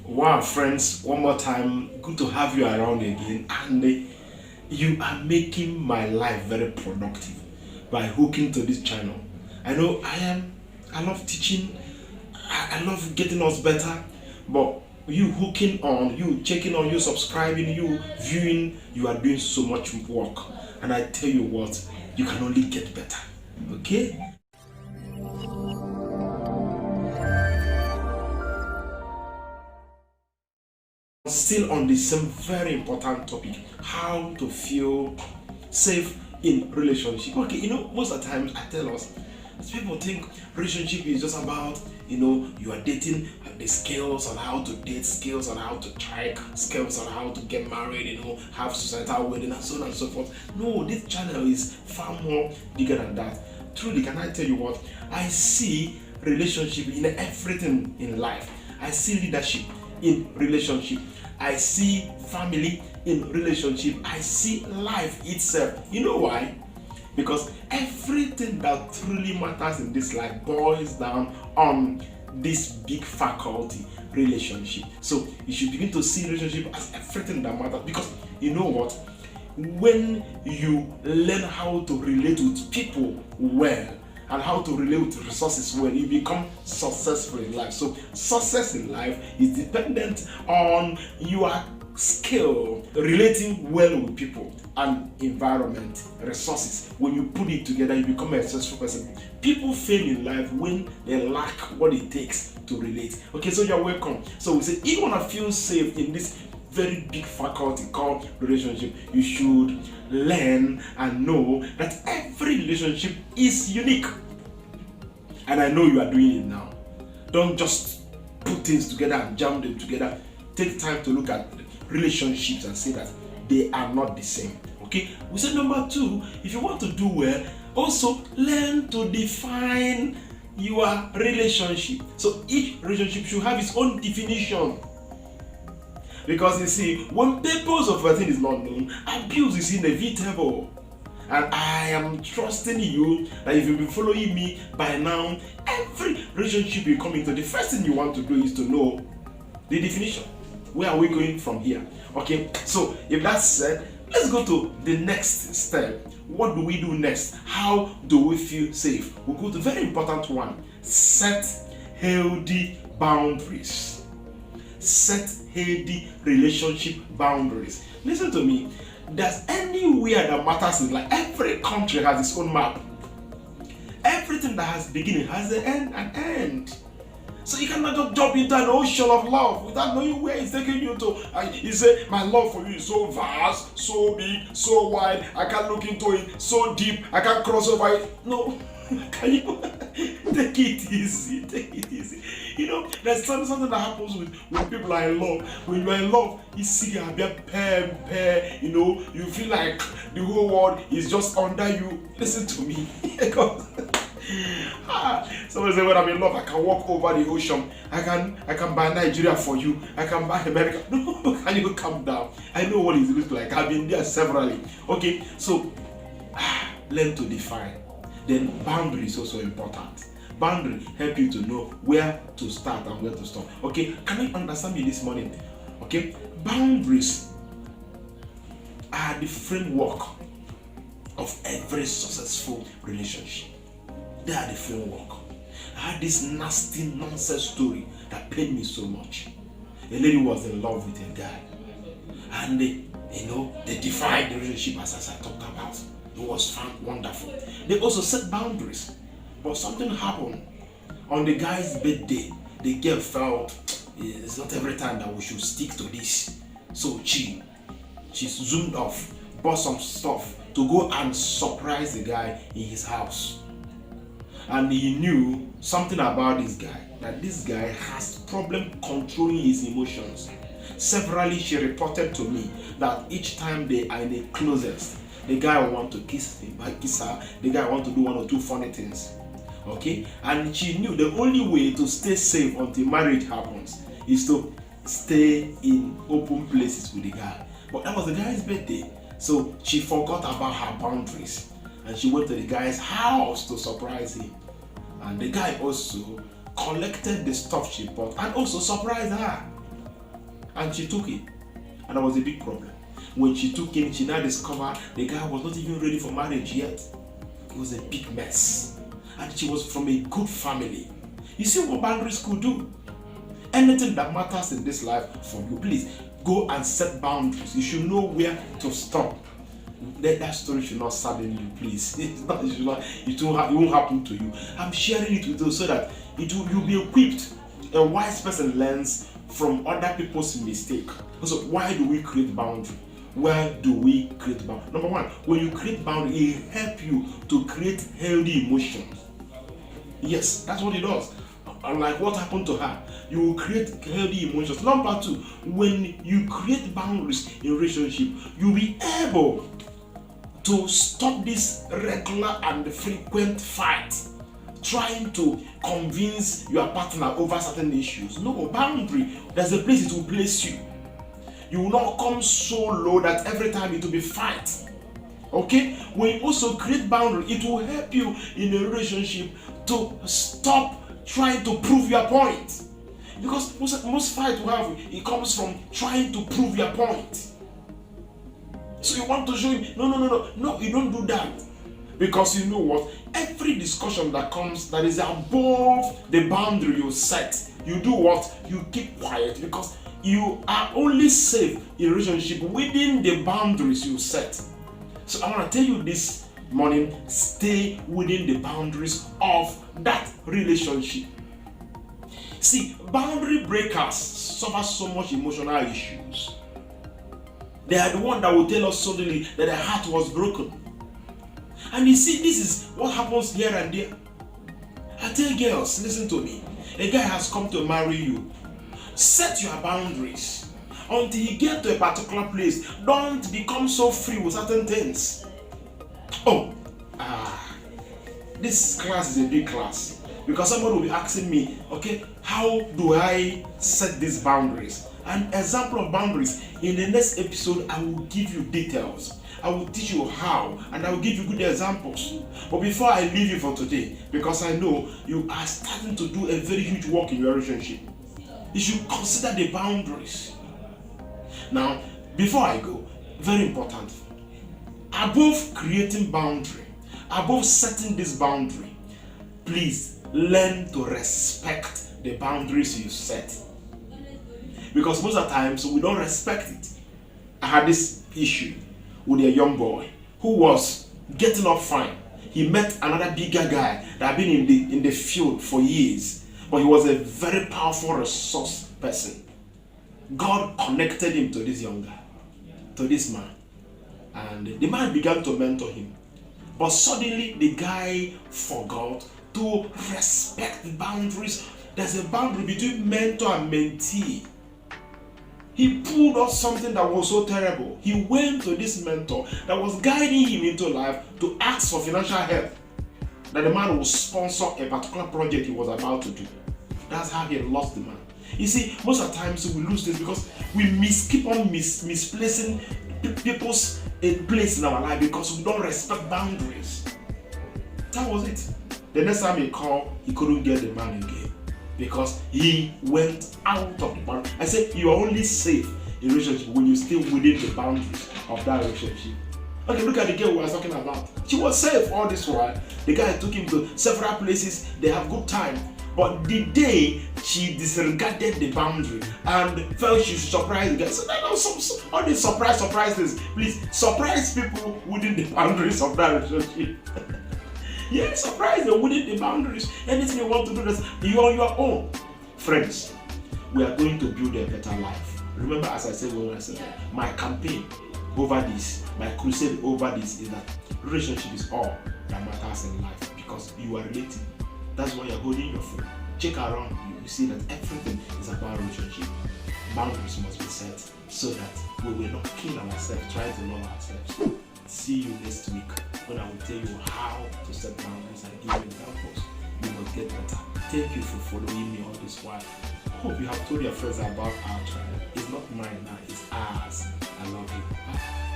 Wow, friends, one more time, good to have you around again. And you are making my life very productive by hooking to this channel. I know I love teaching, I love getting us better, but you hooking on, you checking on, you subscribing, you viewing, you are doing so much work. And I tell you what, you can only get better. Okay? Still on the same very important topic, how to feel safe in relationship. Okay, most of the times I tell us, people think relationship is just about, you are dating, the skills on how to date, skills on how to track, skills on how to get married, have societal wedding and so on and so forth. No, this channel is far more bigger than that. Truly, can I tell you what? I see relationship in everything in life. I see leadership in relationship. I see family in relationship. I see life itself. You know why? Because everything that truly matters in this life boils down on this big faculty, relationship. So you should begin to see relationship as everything that matters. Because you know what? When you learn how to relate with people well, and how to relate with resources well, you become successful in life. So success in life is dependent on your skill relating well with people and environment, resources. When you put it together, you become a successful person. People fail in life when they lack what it takes to relate. Okay, so you're welcome. So we say, if you want to feel safe in this very big faculty called relationship, you should learn and know that every relationship is unique. And I know you are doing it now. Don't just put things together and jam them together. Take time to look at relationships and see that they are not the same. Okay? We said number 2, if you want to do well, also learn to define your relationship. So each relationship should have its own definition. Because you see, when purpose of a thing is not known, abuse is inevitable. And I am trusting you that if you've been following me by now, every relationship you come into, the first thing you want to do is to know the definition. Where are we going from here? Okay, so if that's said, let's go to the next step. What do we do next? How do we feel safe? We'll go to the very important one. Set healthy boundaries. Set healthy relationship boundaries. Listen to me. There's anywhere that matters in life. Every country has its own map. Everything that has beginning has an end and end. So you cannot just jump into an ocean of love without knowing where it's taking you to. And you say, my love for you is so vast, so big, so wide. I can't look into it, so deep. I can't cross over it. No. Can you take it easy? Take it easy. There's something that happens when people are in love. When you are in love, you see you feel like the whole world is just under you. Listen to me. Somebody say, when I'm in love, I can walk over the ocean. I can buy Nigeria for you. I can buy America. No, can you calm down? I know what it looks like. I've been there severally. Okay, so learn to define. Then boundary is also important. Boundary help you to know where to start and where to stop. Okay, can you understand me this morning? Okay, boundaries are the framework of every successful relationship. They are the framework. I had this nasty nonsense story that pained me so much. A lady was in love with a guy, and they defined the relationship as I talked about. It was found wonderful. They also set boundaries. But something happened. On the guy's birthday, the girl felt it's not every time that we should stick to this. So she zoomed off, bought some stuff to go and surprise the guy in his house. And he knew something about this guy, that this guy has problem controlling his emotions. Severally, she reported to me that each time they are in a closet, the guy want to kiss her, the guy want to do 1 or 2 funny things. Okay? And she knew the only way to stay safe until marriage happens is to stay in open places with the guy. But that was the guy's birthday. So she forgot about her boundaries. And she went to the guy's house to surprise him. And the guy also collected the stuff she bought and also surprised her. and she took it. And that was a big problem. When she took him, she now discovered the guy was not even ready for marriage yet. It was a big mess. And she was from a good family. You see what boundaries could do? Anything that matters in this life for you, please go and set boundaries. You should know where to stop. That story should not sadden you, please. It won't happen to you. I'm sharing it with you so that you'll be equipped. A wise person learns from other people's mistake. So why do we create boundary? Where do we create boundary? Number one, when you create boundary, it helps you to create healthy emotions. Yes, that's what it does. Unlike what happened to her, you will create healthy emotions. Number two, when you create boundaries in relationship, you'll be able to stop this regular and frequent fight, trying to convince your partner over certain issues. No, boundary, there's a place it will place you. You will not come so low that every time it will be fight. Okay? When you also create boundary, it will help you in a relationship to stop trying to prove your point. Because most fight we have, it comes from trying to prove your point. So you want to show him, no, you don't do that. Because you know what? Every discussion that comes that is above the boundary you set, you do what? You keep quiet, because you are only safe in relationship within the boundaries you set. So I want to tell you this morning, stay within the boundaries of that relationship. See, boundary breakers suffer so much emotional issues. They are the one that will tell us suddenly that their heart was broken. And you see, this is what happens here and there. I tell girls, listen to me. A guy has come to marry you. Set your boundaries. Until you get to a particular place, don't become so free with certain things. This class is a big class. Because somebody will be asking me, okay, how do I set these boundaries? An example of boundaries. In the next episode, I will give you details. I will teach you how, and I will give you good examples. But before I leave you for today, because I know you are starting to do a very huge work in your relationship, you should consider the boundaries. Now, before I go, very important, above creating boundary, above setting this boundary, please learn to respect the boundaries you set. Because most of the times we don't respect it. I had this issue with a young boy who was getting up fine. He met another bigger guy that had been in the field for years, but he was a very powerful resource person. God connected him to this young guy, to this man, and the man began to mentor him. But suddenly the guy forgot to respect the boundaries. There's a boundary between mentor and mentee. He pulled off something that was so terrible. He went to this mentor that was guiding him into life to ask for financial help, that the man would sponsor a particular project he was about to do. That's how he lost the man. You see, most of the times we lose this because we keep on misplacing people's place in our life because we don't respect boundaries. That was it. The next time he called, he couldn't get the man again because he went out of the boundary. I said you are only safe in a relationship when you stay within the boundaries of that relationship. Okay, look at the girl we were talking about. She was safe all this while. The guy took him to several places. They have good time. But the day she disregarded the boundary and felt she should surprise the guy. So all these surprise things. Please surprise people within the boundaries of that relationship. Yeah, surprise them within the boundaries. Anything you want to do, that's you on your own. Friends, we are going to build a better life. Remember, as I said when I said that, my campaign over this, my crusade over this is that relationship is all that matters in life because you are relating. That's why you're holding your phone. Check around you see that everything is about relationship. Boundaries must be set so that we will not kill ourselves, trying to love ourselves. See you next week when I will tell you how to set boundaries and give you examples. You must get better. Thank you for following me all this while. I hope you have told your friends about our channel. It's not mine now, it's ours. I love you. Bye.